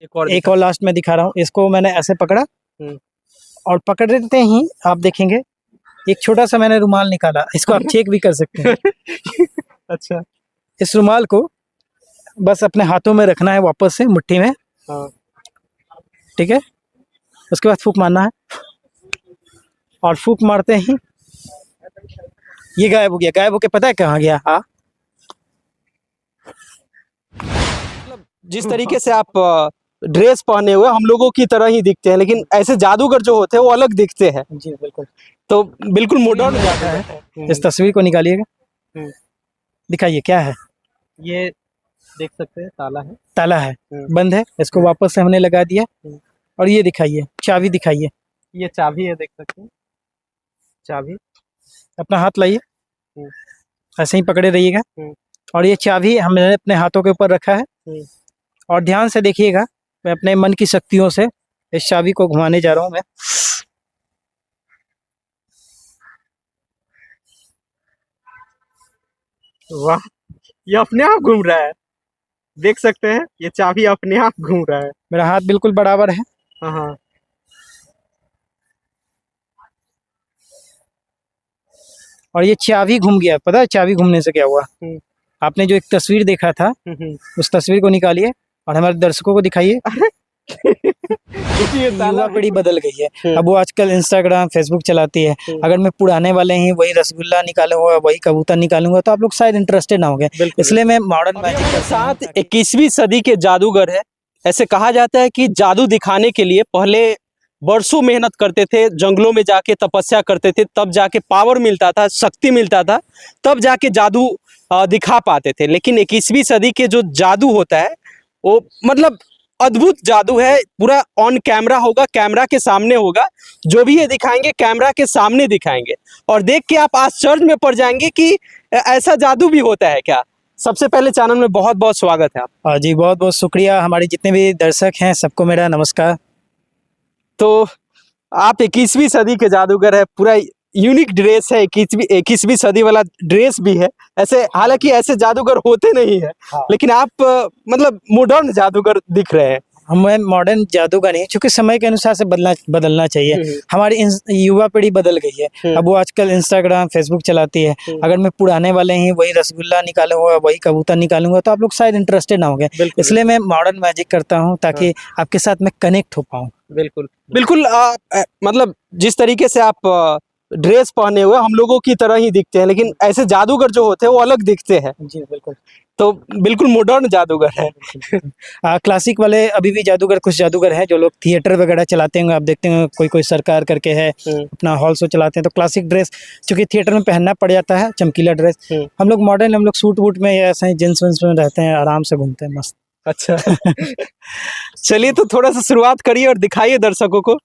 एक और लास्ट में दिखा रहा हूँ। इसको मैंने ऐसे पकड़ा और पकड़ते ही आप देखेंगे एक छोटा सा मैंने रुमाल निकाला। इसको आप चेक भी कर सकते हैं। अच्छा, इस रुमाल को बस अपने हाथों में रखना है वापस से मुट्ठी में। हाँ। ठीक है, उसके बाद फूंक मारना है और फूंक मारते ही ये गायब हो गया। गायब होके पता है कहाँ गया? हाँ, मतलब जिस तरीके से आप ड्रेस पहने हुए हम लोगों की तरह ही दिखते हैं, लेकिन ऐसे जादूगर जो होते हैं वो अलग दिखते हैं। जी बिल्कुल। तो बिल्कुल मॉडर्न जाता है। इस तस्वीर को निकालिएगा, दिखाइए क्या है। ये देख सकते हैं, ताला है। ताला है, बंद है। इसको वापस से हमने लगा दिया और ये दिखाइए, चाबी दिखाइए। ये चाबी है, देख सकते हैं चाबी। अपना हाथ लाइए, ऐसे ही पकड़े रहिएगा और ये चाबी हमने अपने हाथों के ऊपर रखा है और ध्यान से देखिएगा। मैं अपने मन की शक्तियों से इस चाबी को घुमाने जा रहा हूँ मैं। वाह, ये अपने आप घूम रहा है, देख सकते हैं। ये चाबी अपने आप घूम रहा है। मेरा हाथ बिल्कुल बराबर है। हाँ, और ये चाबी घूम गया। पता है चाबी घूमने से क्या हुआ? आपने जो एक तस्वीर देखा था उस तस्वीर को निकालिए और हमारे दर्शकों को दिखाइए। युवा पीढ़ी बदल गई है। अब वो आजकल इंस्टाग्राम फेसबुक चलाती है। अगर मैं पुराने वाले ही वही रसगुल्ला निकालूंगा, वही कबूतर निकालूंगा तो आप लोग शायद इंटरेस्टेड ना होंगे। इसलिए मैं मॉडर्न मैजिक के साथ 21वीं सदी के जादूगर है। ऐसे कहा जाता है कि जादू दिखाने के लिए पहले बरसों मेहनत करते थे, जंगलों में जाके तपस्या करते थे, तब जाके पावर मिलता था, शक्ति मिलता था, तब जाके जादू दिखा पाते थे। लेकिन 21वीं सदी के जो जादू होता है वो मतलब अद्भुत जादू है। पूरा ऑन कैमरा होगा, कैमरा के सामने होगा। जो भी ये दिखाएंगे कैमरा के सामने दिखाएंगे और देख के आप आश्चर्य में पड़ जाएंगे कि ऐसा जादू भी होता है क्या। सबसे पहले चैनल में बहुत बहुत स्वागत है आप। जी बहुत बहुत शुक्रिया। हमारे जितने भी दर्शक हैं सबको मेरा नमस्कार। तो आप 21वीं सदी के जादूगर है, पूरा यूनिक ड्रेस है, 21वीं सदी वाला ड्रेस भी है। ऐसे हालांकि ऐसे जादूगर होते नहीं है, लेकिन आप मतलब मॉडर्न जादूगर दिख रहे हैं। हमें मॉडर्न जादूगर नहीं, क्योंकि समय के अनुसार से बदलना चाहिए। हमारी युवा पीढ़ी बदल गई है। अब वो आजकल इंस्टाग्राम फेसबुक चलाती है। अगर मैं पुराने वाले ही वही रसगुल्ला निकालूंगा, वही कबूतर निकालूंगा तो आप लोग शायद इंटरेस्टेड ना होंगे। इसलिए मैं मॉडर्न मैजिक करता हूँ ताकि आपके साथ मैं कनेक्ट हो पाऊँ। बिल्कुल बिल्कुल। मतलब जिस तरीके से आप ड्रेस पहने हुए हम लोगों की तरह ही दिखते हैं, लेकिन ऐसे जादूगर जो होते हैं वो अलग दिखते हैं। जी बिल्कुल। तो बिल्कुल मॉडर्न जादूगर है। क्लासिक वाले अभी भी जादूगर, कुछ जादूगर हैं जो लोग थिएटर वगैरह चलाते हैं। आप देखते हैं कोई सरकार करके है अपना हॉल शो चलाते हैं, तो क्लासिक ड्रेस चूंकि थिएटर में पहनना पड़ जाता है, चमकीला ड्रेस। हम लोग मॉडर्न, हम लोग सूट वूट में या ऐसे ही जींस विंस में रहते हैं, आराम से घूमते हैं, मस्त। अच्छा। चलिए तो थोड़ा सा शुरुआत करिए और दिखाइए दर्शकों को।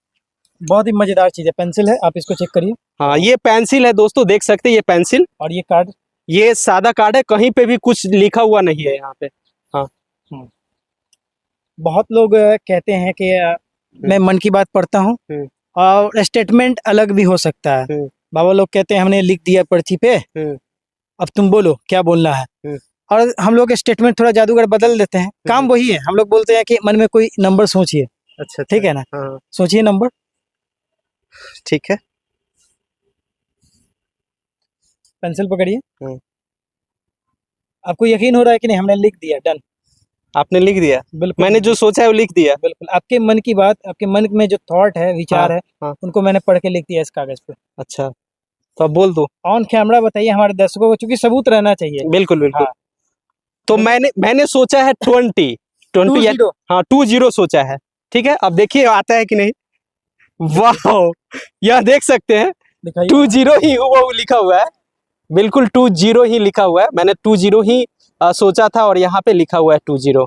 बहुत ही मजेदार चीज है, पेंसिल है, आप इसको चेक करिए। हाँ, ये पेंसिल है दोस्तों, देख सकते हैं ये पेंसिल। और ये कार्ड, ये सादा कार्ड है, कहीं पे भी कुछ लिखा हुआ नहीं है यहाँ पे। हाँ। बहुत लोग कहते हैं कि मैं मन की बात पढ़ता हूँ और स्टेटमेंट अलग भी हो सकता है। बाबा लोग कहते हैं हमने लिख दिया पर्ची पे, अब तुम बोलो क्या बोलना है। और हम लोग स्टेटमेंट थोड़ा जादूगर बदल देते हैं, काम वही है। हम लोग बोलते हैं कि मन में कोई नंबर सोचिए। अच्छा, ठीक है ना? सोचिए नंबर। ठीक है, पेंसिल पकड़िए। आपको यकीन हो रहा है कि नहीं हमने लिख दिया? डन, आपने लिख दिया। बिल्कुल, मैंने जो सोचा है वो लिख दिया। बिल्कुल। आपके मन की बात, आपके मन में जो थॉट है, विचार है, उनको मैंने पढ़ के लिख दिया इस कागज पे। अच्छा, तो अब बोल दो। ऑन कैमरा बताइए हमारे दर्शकों को, क्योंकि सबूत रहना चाहिए। बिल्कुल बिल्कुल। तो मैंने सोचा है 20 हाँ 20 सोचा है। ठीक है, अब देखिए आता है कि नहीं। वाह, यह देख सकते हैं 20 ही वो लिखा हुआ है। बिल्कुल 20 ही लिखा हुआ है। मैंने 20 ही सोचा था और यहाँ पे लिखा हुआ है 20।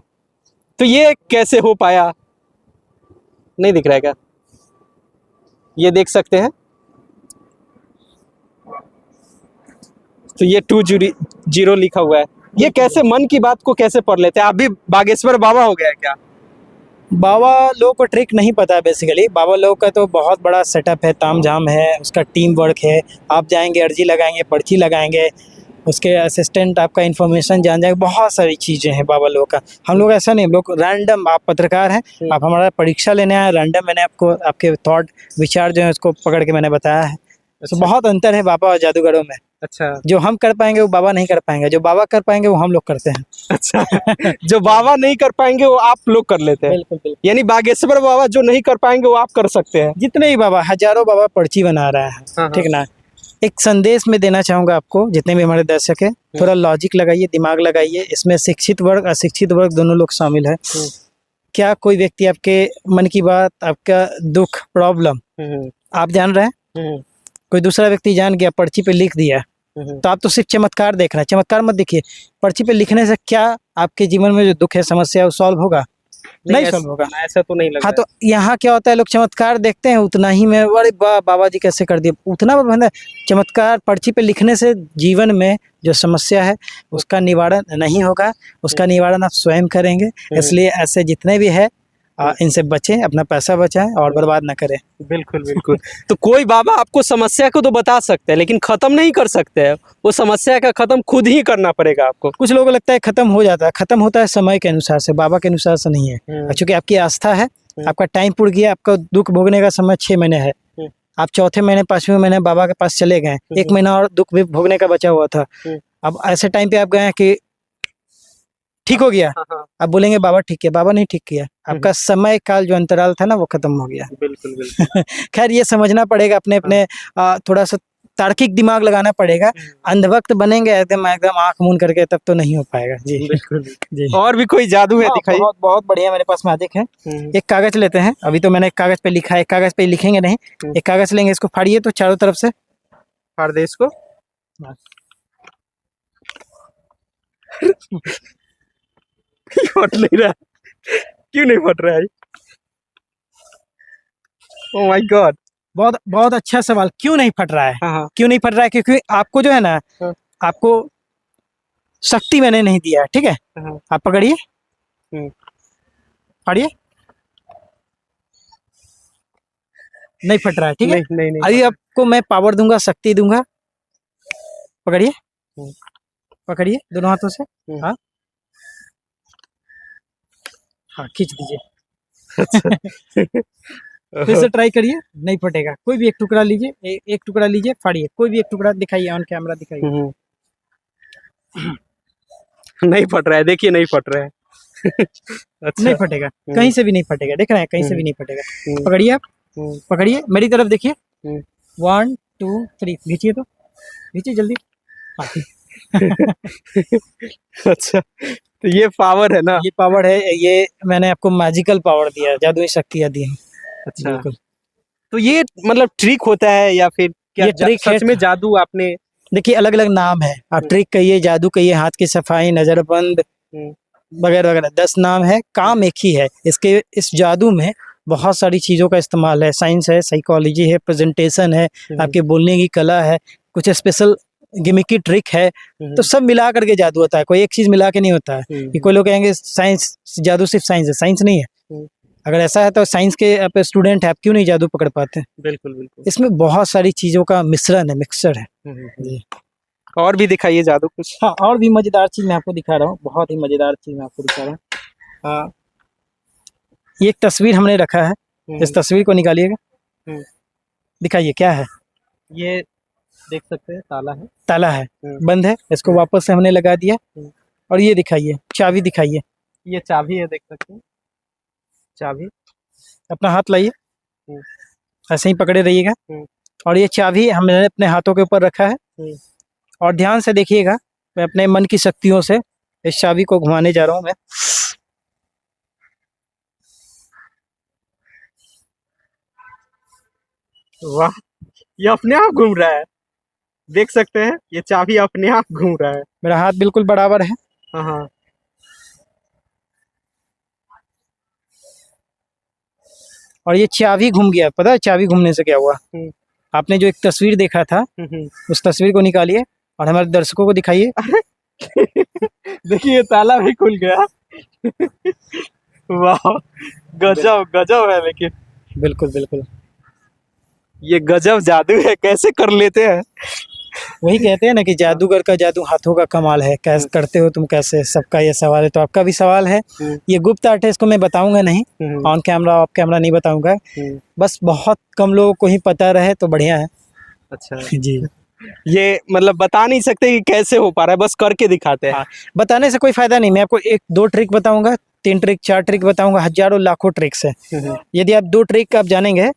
तो ये कैसे हो पाया? नहीं दिख रहा है क्या? ये देख सकते हैं, तो ये 20 लिखा हुआ है। ये कैसे मन की बात को कैसे पढ़ लेते हैं? आप भी बागेश्वर बाबा हो गया क्या? बाबा लोगों को ट्रिक नहीं पता है बेसिकली। बाबा लोगों का तो बहुत बड़ा सेटअप है, तामझाम है, उसका टीम वर्क है। आप जाएंगे, अर्जी लगाएंगे, पर्ची लगाएंगे, उसके असिस्टेंट आपका इन्फॉर्मेशन जान जाएगा, बहुत सारी चीज़ें हैं बाबा लोगों का। हम लोग ऐसा नहीं, हम लोग रैंडम, आप पत्रकार हैं, आप हमारा परीक्षा लेने आए, रैंडम मैंने आपको आपके थॉट विचार जो है उसको पकड़ के मैंने बताया है। तो बहुत अंतर है बाबा और जादूगरों में। अच्छा जो हम कर पाएंगे वो बाबा नहीं कर पाएंगे, जो बाबा कर पाएंगे वो हम लोग करते हैं। अच्छा जो बाबा नहीं कर पाएंगे वो आप लोग कर लेते हैं। बिल्कुल बिल्कुल। यानी बागेश्वर बाबा जो नहीं कर पाएंगे वो आप कर सकते हैं। जितने ही बाबा, हजारों बाबा पर्ची बना रहा है, हाँ, ठीक ना। एक संदेश में देना चाहूंगा आपको, जितने भी हमारे दर्शक है, थोड़ा लॉजिक लगाइए, दिमाग लगाइए। इसमें शिक्षित वर्ग अशिक्षित वर्ग दोनों लोग शामिल है। क्या कोई व्यक्ति आपके मन की बात, आपका दुख, प्रॉब्लम आप जान रहे हैं, कोई दूसरा व्यक्ति जान गया, पर्ची पे लिख दिया, तो आप तो सिर्फ चमत्कार देख रहे हैं। चमत्कार मत देखिए, पर्ची पे लिखने से क्या आपके जीवन में जो दुख है, समस्या है, वो सॉल्व होगा? नहीं सॉल्व होगा। ऐसा तो नहीं लग हाँ, तो यहाँ क्या होता है, लोग चमत्कार देखते हैं, उतना ही में अरे वाह बाबा जी कैसे कर दिए, उतना मतलब चमत्कार पर्ची पे लिखने से जीवन में जो समस्या है उसका निवारण नहीं होगा, उसका निवारण आप स्वयं करेंगे। इसलिए ऐसे जितने भी है इनसे बचें, अपना पैसा बचाएं और बर्बाद ना करें। बिल्कुल बिल्कुल। तो कोई बाबा आपको समस्या को तो बता सकते हैं लेकिन खत्म नहीं कर सकते हैं, वो समस्या का खत्म खुद ही करना पड़ेगा आपको। कुछ लोगों को लगता है खत्म हो जाता है, खत्म होता है समय के अनुसार से, बाबा के अनुसार से नहीं है। चूंकि आपकी आस्था है, आपका टाइम पूर गया, आपका दुख भोगने का समय 6 महीने है, आप चौथे महीने 5वें महीने बाबा के पास चले गए, 1 महीना और दुख भी भोगने का बचा हुआ था। अब ऐसे टाइम पे आप गए कि ठीक हो गया, अब बोलेंगे बाबा ठीक किया, बाबा नहीं ठीक किया, आपका समय काल जो अंतराल था ना वो खत्म हो गया। बिल्कुल बिल्कुल। खैर ये समझना पड़ेगा, अपने अपने थोड़ा सा तार्किक दिमाग लगाना पड़ेगा। अंधभक्त बनेंगे एकदम एकदम आंख मूंद करके, तब तो नहीं हो पाएगा जी। बिल्कुल जी। और भी कोई जादू है दिखाइए। बहुत बहुत बढ़िया, मेरे पास मैजिक है। एक कागज लेते हैं, अभी तो मैंने एक कागज पे लिखा है, एक कागज पे लिखेंगे नहीं, एक कागज लेंगे, इसको फाड़िए तो चारों तरफ से फाड़ दे इसको। फट नहीं रहा, क्यों नहीं फट रहा है? ओह माय गॉड, बहुत बहुत अच्छा सवाल, क्यों नहीं फट रहा है? हाँ। क्यों नहीं फट रहा है? क्योंकि आपको जो है ना, आपको शक्ति मैंने नहीं दिया है, ठीक है। आप पकड़िए, फाड़िए, नहीं फट रहा है, ठीक है। नहीं अभी आपको मैं पावर दूंगा, शक्ति दूंगा, पकड़िए, पकड़िए दोनों हाथों से, हाँ हाँ, खींच दीजिए। फिर से ट्राई करिए, नहीं फटेगा। कोई भी एक टुकड़ा लीजिए, एक टुकड़ा लीजिए, फाड़िए, कोई भी एक टुकड़ा दिखाइए, ऑन कैमरा दिखाइए। नहीं फट रहा है, देखिए नहीं फट रहा है। अच्छा। नहीं फटेगा, कहीं से भी नहीं फटेगा, देख रहे हैं, कहीं से भी नहीं फटेगा। पकड़िए, आप पकड़िए, मेरी तरफ देखिए, 1 2 3, खींचिए, तो खींचिए जल्दी। अच्छा, तो ये पावर है ना? ये पावर है, ये मैंने आपको मैजिकल पावर दिया है, जादुई शक्तियाँ दी हैं। अच्छा, बिल्कुल। तो ये मतलब ट्रिक होता है या फिर क्या ये ट्रिक सच में जादू आपने? देखिए अलग अलग नाम है, आप ट्रिक कहिए, जादू कहिए, हाथ की सफाई, नजरबंद वगैरह वगैरह, 10 नाम है, काम एक ही है। इसके इस जादू में बहुत सारी चीज़ों का इस्तेमाल है, साइंस है, साइकोलॉजी है, प्रेजेंटेशन है, आपके बोलने की कला है, कुछ स्पेशल गिमिकी ट्रिक है, तो सब मिला करके जादू होता है, कोई एक चीज़ मिला के नहीं होता है। कि कोई लोग कहेंगे साइंस, जादू सिर्फ साइंस है, साइंस नहीं है। अगर ऐसा है तो साइंस के आप स्टूडेंट है, आप क्यों नहीं जादू पकड़ पाते? बिल्कुल बिल्कुल। इसमें बहुत सारी चीज़ों का मिश्रण है, मिक्सचर है जी। और भी दिखाइए जादू कुछ। हाँ, और भी मजेदार चीज मैं आपको दिखा रहा हूँ, बहुत ही मजेदार चीज मैं आपको दिखा रहा हूँ। ये एक तस्वीर हमने रखा है, इस तस्वीर को निकालिएगा, दिखाइए क्या है। ये देख सकते हैं, ताला है, ताला है, बंद है, इसको वापस से हमने लगा दिया। और ये दिखाइए, चाबी दिखाइए, ये चाबी है, देख सकते हैं चाबी। अपना हाथ लाइए, ऐसे ही पकड़े रहिएगा। और ये चाबी हमने अपने हाथों के ऊपर रखा है, और ध्यान से देखिएगा, मैं अपने मन की शक्तियों से इस चाबी को घुमाने जा रहा हूँ मैं। वाह, ये अपने आप घूम रहा है, देख सकते हैं, ये चाबी अपने आप घूम रहा है। मेरा हाथ बिल्कुल बराबर है। हाँ। और ये चाबी घूम गया, पता है चाबी घूमने से क्या हुआ? आपने जो एक तस्वीर देखा था, उस तस्वीर को निकालिए और हमारे दर्शकों को दिखाइए। देखिए ताला भी खुल गया। वाह, गजब गजब है। लेकिन बिल्कुल बिल्कुल, ये गजब जादू है, कैसे कर लेते हैं? वही कहते हैं ना कि जादूगर का जादू हाथों का कमाल है, कैसे करते हो तुम, कैसे, सबका ये सवाल है। तो आपका भी सवाल है, ये गुप्त आर्ट है, इसको मैं बताऊंगा नहीं, ऑन कैमरा ऑफ कैमरा नहीं बताऊंगा, बस बहुत कम लोगों को ही पता रहे तो बढ़िया है। अच्छा जी ये मतलब बता नहीं सकते कि कैसे हो पा रहा है, बस करके दिखाते हैं। हाँ, बताने से कोई फायदा नहीं। मैं आपको 1-2 ट्रिक बताऊंगा, 3 ट्रिक 4 ट्रिक बताऊंगा, हजारों लाखों ट्रिक्स है। यदि आप 2 ट्रिक आप जानेंगे,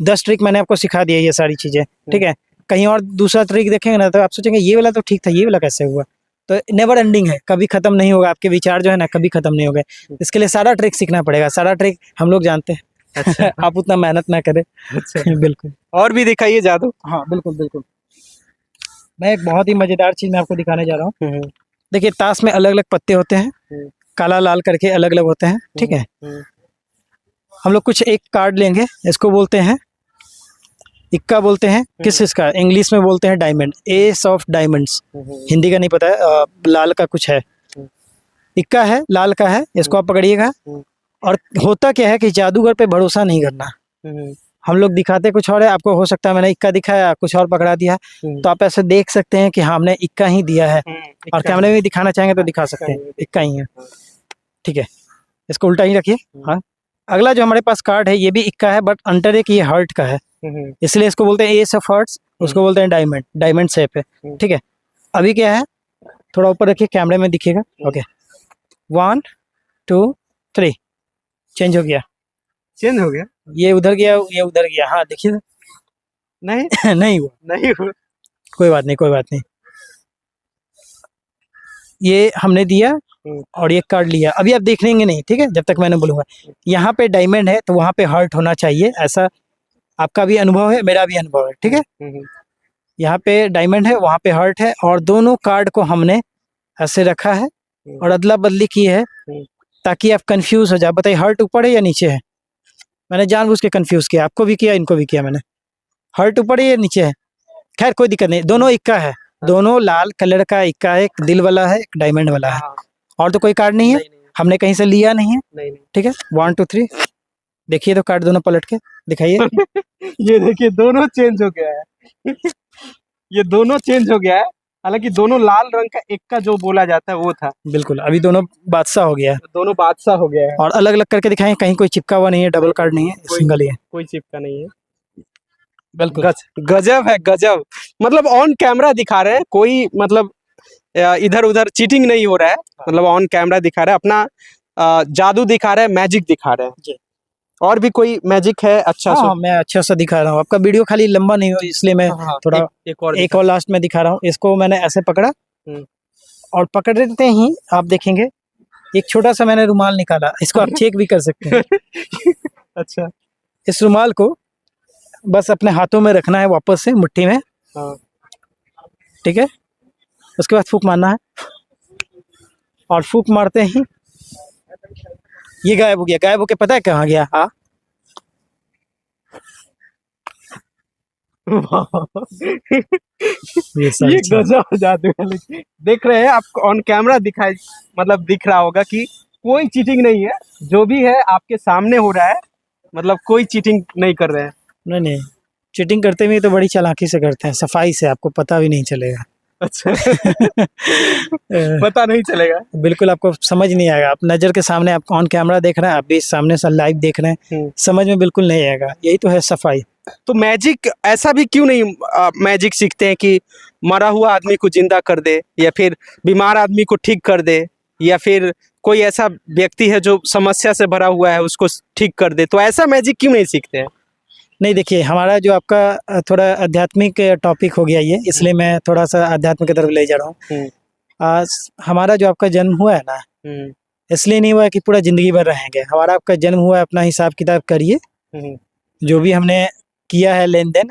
10 ट्रिक मैंने आपको सिखा दिया ये सारी चीजें, ठीक है। कहीं और दूसरा ट्रिक देखेंगे ना तो आप सोचेंगे ये वाला तो ठीक था, ये वाला कैसे हुआ। तो नेवर एंडिंग है, कभी खत्म नहीं होगा, आपके विचार जो है ना कभी खत्म नहीं होगा। इसके लिए सारा ट्रिक सीखना पड़ेगा, सारा ट्रिक हम लोग जानते हैं। अच्छा आप उतना मेहनत ना करें। अच्छा बिल्कुल। और भी दिखाइए जादू। हाँ बिल्कुल बिल्कुल। मैं एक बहुत ही मजेदार चीज मैं आपको दिखाने जा रहा हूँ। देखिए, ताश में अलग अलग पत्ते होते हैं, काला लाल करके अलग अलग होते हैं, ठीक है। हम लोग कुछ एक कार्ड लेंगे, इसको बोलते हैं इक्का बोलते हैं। किस इसका इंग्लिश में बोलते हैं diamond, S of diamonds. Hindi का नहीं पता है, लाल का कुछ है, इक्का है, लाल का है। इसको आप पकड़िएगा। और होता क्या है कि जादूगर पे भरोसा नहीं करना। हम लोग दिखाते कुछ और है, आपको हो सकता है मैंने इक्का दिखाया, कुछ और पकड़ा दिया, तो आप ऐसे देख सकते हैं कि हाँ हमने इक्का ही दिया है, और कैमरे में दिखाना चाहेंगे तो दिखा सकते हैं इक्का ही है, ठीक है। इसको उल्टा ही रखिए। हाँ, अगला जो हमारे पास कार्ड है ये भी इक्का है, बट अंटर एक ये हार्ट का है, इसलिए इसको बोलते हैं एस ऑफ हार्ट्स, उसको बोलते हैं डायमंड, डायमंड शेप है, ठीक है। अभी क्या है, थोड़ा ऊपर रखिए, कैमरे में दिखेगा। ओके, 1 2 3 चेंज हो गया, चेंज हो गया, ये उधर गया, ये उधर गया। हाँ देखिए। नहीं नहीं हुआ, नहीं हुआ। कोई बात नहीं, कोई बात नहीं। ये हमने दिया और ये कार्ड लिया, अभी आप देख लेंगे नहीं, ठीक है, जब तक मैंने बोलूंगा। यहाँ पे डायमंड है तो वहाँ पे हार्ट होना चाहिए, ऐसा आपका भी अनुभव है, मेरा भी अनुभव है, ठीक है। यहाँ पे डायमंड है, वहाँ पे हार्ट है, और दोनों कार्ड को हमने ऐसे रखा है और अदला बदली की है, ताकि आप कंफ्यूज हो जाए। बताइए हार्ट ऊपर है या नीचे है? मैंने जानबूझ के कंफ्यूज किया, आपको भी किया, इनको भी किया मैंने। हार्ट ऊपर है या नीचे है? खैर कोई दिक्कत नहीं, दोनों इक्का है, दोनों लाल कलर का इक्का है, एक दिल वाला है, एक डायमंड वाला है, और तो कोई कार्ड नहीं है, हमने कहीं से लिया नहीं है, ठीक है। 1 2 3 देखिए तो कार्ड दोनों पलट के दिखाइए। ये देखिए दोनों चेंज हो गया है। ये दोनों चेंज हो गया है, हालांकि दोनों लाल रंग का एक का जो बोला जाता है वो था। बिल्कुल, अभी दोनों बादशाह हो गया है, दोनों बादशाह हो गया है। और अलग अलग करके दिखाएं, कहीं कोई चिपका हुआ नहीं है, डबल कार्ड नहीं है, सिंगल ही है। कोई चिपका नहीं है। बिल्कुल गजब है गजब, मतलब ऑन कैमरा दिखा रहे हैं, कोई मतलब इधर उधर चीटिंग नहीं हो रहा है, मतलब ऑन कैमरा दिखा रहा है, अपना जादू दिखा रहा है, मैजिक दिखा रहे हैं जी। और भी कोई मैजिक है अच्छा सा? हाँ, मैं अच्छा सा दिखा रहा हूँ, आपका वीडियो खाली लंबा नहीं हो इसलिए मैं थोड़ा एक और लास्ट में दिखा रहा हूँ। इसको मैंने ऐसे पकड़ा, और पकड़ते ही आप देखेंगे एक छोटा सा मैंने रुमाल निकाला, इसको आप चेक भी कर सकते हैं। अच्छा, इस रुमाल को बस अपने हाथों में रखना है, वापस से मुट्ठी में, ठीक है। उसके बाद फूंक मारना है, और फूंक मारते ही ये गायब हो गया। गायब होके पता है कहाँ गया? हाँ, ये गजब जादू है। लेकिन देख रहे हैं आपको ऑन कैमरा दिखाई, मतलब दिख रहा होगा कि कोई चीटिंग नहीं है, जो भी है आपके सामने हो रहा है, मतलब कोई चीटिंग नहीं कर रहे हैं। नहीं नहीं, चीटिंग करते भी तो बड़ी चालाकी से करते हैं, सफाई से, आपको पता भी नहीं चलेगा। अच्छा। पता नहीं चलेगा, बिल्कुल आपको समझ नहीं आएगा। आप नज़र के सामने, आप ऑन कैमरा देख रहे हैं, आप भी सामने से लाइव देख रहे हैं, समझ में बिल्कुल नहीं आएगा। यही तो है सफाई। तो मैजिक ऐसा भी क्यों नहीं मैजिक सीखते हैं कि मरा हुआ आदमी को जिंदा कर दे, या फिर बीमार आदमी को ठीक कर दे, या फिर कोई ऐसा व्यक्ति है जो समस्या से भरा हुआ है उसको ठीक कर दे, तो ऐसा मैजिक क्यों नहीं सीखते हैं? नहीं, देखिए, हमारा जो आपका थोड़ा आध्यात्मिक टॉपिक हो गया ये, इसलिए मैं थोड़ा सा आध्यात्म की तरफ ले जा रहा हूँ। आज हमारा जो आपका जन्म हुआ है ना, इसलिए नहीं हुआ है कि पूरा जिंदगी भर रहेंगे। हमारा आपका जन्म हुआ है, अपना हिसाब किताब करिए, जो भी हमने किया है लेन देन,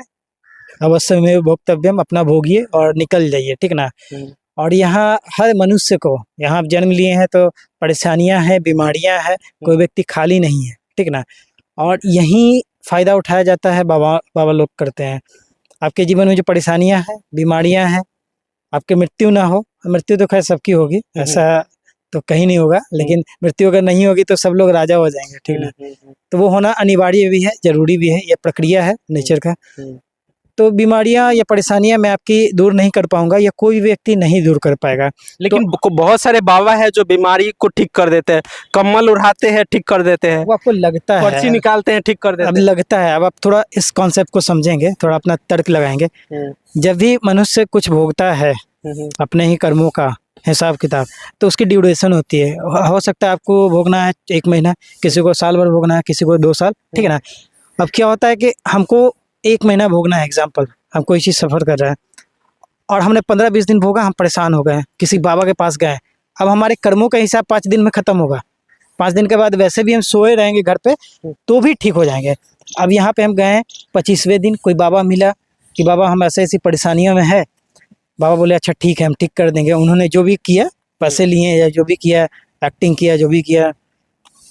अवश्य में भोक्तव्यम, अपना भोगिए और निकल जाइए, ठीक ना। और यहाँ हर मनुष्य को, यहाँ आप जन्म लिए हैं तो परेशानियां हैं, बीमारियां हैं, कोई व्यक्ति खाली नहीं है, ठीक ना। और यही फायदा उठाया जाता है, बाबा लोग करते हैं। आपके जीवन में जो परेशानियां हैं, बीमारियां हैं, आपकी मृत्यु ना हो, मृत्यु तो खैर सबकी होगी, ऐसा तो कहीं नहीं होगा, लेकिन मृत्यु अगर नहीं होगी तो सब लोग राजा हो जाएंगे, ठीक ना। तो वो होना अनिवार्य भी है, जरूरी भी है, ये प्रक्रिया है नेचर का। तो बीमारियां या परेशानियां मैं आपकी दूर नहीं कर पाऊंगा, या कोई व्यक्ति नहीं दूर कर पाएगा। लेकिन बहुत सारे बाबा है जो बीमारी को ठीक कर देते हैं, कम्बल उड़ाते हैं ठीक कर देते हैं, वो आपको लगता पर्ची है, निकालते हैं ठीक कर अब देते लगता है। अब आप थोड़ा इस कॉन्सेप्ट को समझेंगे, थोड़ा अपना तर्क लगाएंगे। हैं। जब भी मनुष्य कुछ भोगता है अपने ही कर्मों का हिसाब किताब, तो उसकी ड्यूरेशन होती है। हो सकता है आपको भोगना है 1 महीना, किसी को साल भर भोगना है, किसी को 2 साल, ठीक है ना। अब क्या होता है कि हमको 1 महीना भोगना है, एग्जाम्पल, हम कोई चीज़ सफ़र कर रहे हैं और हमने 15-20 दिन भोगा, हम परेशान हो गए, किसी बाबा के पास गए। अब हमारे कर्मों का हिसाब 5 दिन में ख़त्म होगा। 5 दिन के बाद वैसे भी हम सोए रहेंगे घर पे, तो भी ठीक हो जाएंगे। अब यहाँ पे हम गए 25वें दिन, कोई बाबा मिला कि बाबा हम ऐसे ऐसी परेशानियों में है। बाबा बोले अच्छा ठीक है, हम ठीक कर देंगे। उन्होंने जो भी किया, पैसे लिए या जो भी किया, एक्टिंग किया, जो भी किया,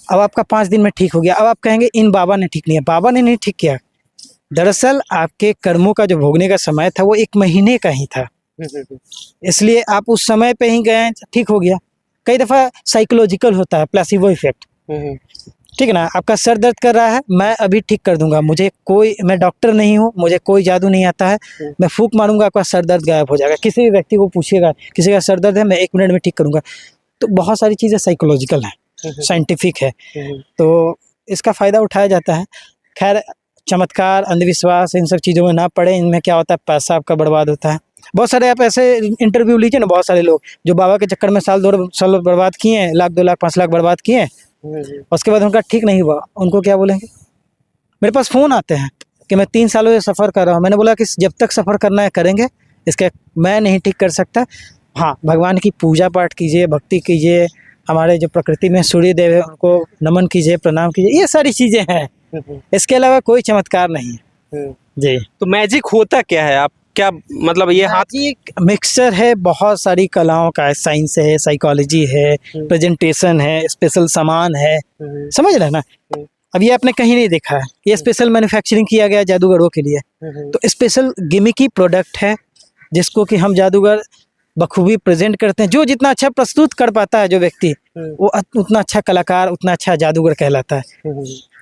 अब आपका 5 दिन में ठीक हो गया। अब आप कहेंगे इन बाबा ने ठीक नहीं है। बाबा ने नहीं ठीक किया, दरअसल आपके कर्मों का जो भोगने का समय था वो 1 महीने का ही था, इसलिए आप उस समय पे ही गए, ठीक हो गया। कई दफ़ा साइकोलॉजिकल होता है, प्लेसिबो इफेक्ट, ठीक है ना। आपका सर दर्द कर रहा है, मैं अभी ठीक कर दूंगा, मैं डॉक्टर नहीं हूँ, मुझे कोई जादू नहीं आता है, मैं फूंक मारूंगा, आपका सर दर्द गायब हो जाएगा। किसी भी व्यक्ति को पूछिएगा, किसी का सर दर्द है, मैं 1 मिनट में ठीक करूंगा। तो बहुत सारी चीज़ें साइकोलॉजिकल हैं, साइंटिफिक है, तो इसका फ़ायदा उठाया जाता है। खैर, चमत्कार, अंधविश्वास, इन सब चीज़ों में ना पड़े। इनमें क्या होता है, पैसा आपका बर्बाद होता है। बहुत सारे आप ऐसे इंटरव्यू लीजिए ना, बहुत सारे लोग जो बाबा के चक्कर में साल 2 साल बर्बाद किए हैं, लाख 2 लाख 5 लाख बर्बाद किए हैं, उसके बाद उनका ठीक नहीं हुआ, उनको क्या बोलेंगे? मेरे पास फ़ोन आते हैं कि मैं 3 सालों से सफ़र कर रहा हूँ। मैंने बोला कि जब तक सफ़र करना है करेंगे, इसके मैं नहीं ठीक कर सकता। हाँ, भगवान की पूजा पाठ कीजिए, भक्ति कीजिए, हमारे जो प्रकृति में सूर्य देव है उनको नमन कीजिए, प्रणाम कीजिए, ये सारी चीज़ें हैं। इसके अलावा कोई चमत्कार नहीं है जी। तो मैजिक होता क्या है? आप क्या मतलब ये हाथ मैजिक मिक्सचर है बहुत सारी कलाओं का, साइंस है, साइकोलॉजी है, प्रेजेंटेशन है, स्पेशल सामान है, समझ रहे हैं ना। अब ये आपने कहीं नहीं देखा है, ये स्पेशल मैन्युफैक्चरिंग किया गया जादूगरों के लिए। तो स्पेशल गिमिकी प्रोडक्ट है जिसको कि हम जादूगर बखूबी प्रेजेंट करते हैं। जो जितना अच्छा प्रस्तुत कर पाता है जो व्यक्ति, वो उतना अच्छा कलाकार, उतना अच्छा जादूगर कहलाता है।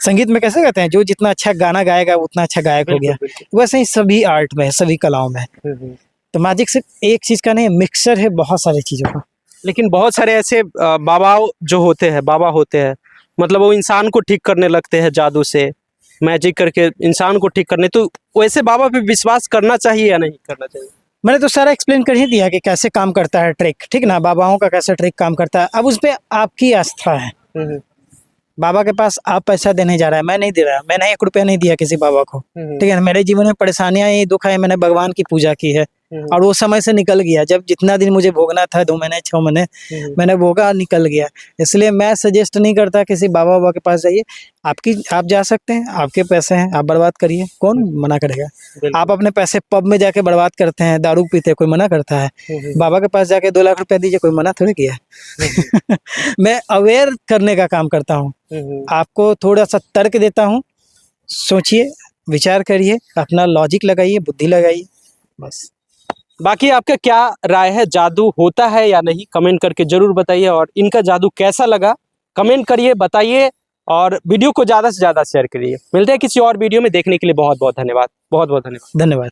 संगीत में कैसे कहते हैं, जो जितना अच्छा गाना गाएगा उतना अच्छा गायक हो गया। वैसे ही सभी आर्ट में, सभी कलाओं में। तो मैजिक सिर्फ एक चीज़ का नहीं, मिक्सचर है बहुत सारी चीज़ों का। लेकिन बहुत सारे ऐसे बाबा होते हैं, मतलब वो इंसान को ठीक करने लगते हैं जादू से, मैजिक करके इंसान को ठीक करने। तो वैसे बाबा पे विश्वास करना चाहिए या नहीं करना चाहिए? मैंने तो सारा एक्सप्लेन कर ही दिया कि कैसे काम करता है ट्रिक, ठीक ना, बाबाओं का कैसे ट्रिक काम करता है। अब उस पर आपकी आस्था है। बाबा के पास आप पैसा देने जा रहा है, मैं नहीं दे रहा, मैंने 1 रुपया नहीं दिया किसी बाबा को, ठीक है। मेरे जीवन में परेशानियां, ये दुख है, मैंने भगवान की पूजा की है और वो समय से निकल गया। जब जितना दिन मुझे भोगना था, 2 महीने 6 महीने, मैंने भोगा, निकल गया। इसलिए मैं सजेस्ट नहीं करता किसी बाबा के पास जाइए। आप जा सकते हैं, आपके पैसे हैं, आप बर्बाद करिए, कौन मना करेगा। आप अपने पैसे पब में जाके बर्बाद करते हैं, दारू पीते हैं, कोई मना करता है। बाबा के पास जाके 2 लाख रुपया दीजिए, कोई मना थोड़ी किया। मैं अवेयर करने का काम करता हूँ, आपको थोड़ा सा तर्क देता हूँ, सोचिए, विचार करिए, अपना लॉजिक लगाइए, बुद्धि लगाइए, बस। बाकी आपका क्या राय है, जादू होता है या नहीं? कमेंट करके जरूर बताइए। और इनका जादू कैसा लगा कमेंट करिए, बताइए, और वीडियो को ज़्यादा से ज़्यादा शेयर करिए। मिलते हैं किसी और वीडियो में, देखने के लिए बहुत बहुत धन्यवाद। बहुत बहुत धन्यवाद। धन्यवाद।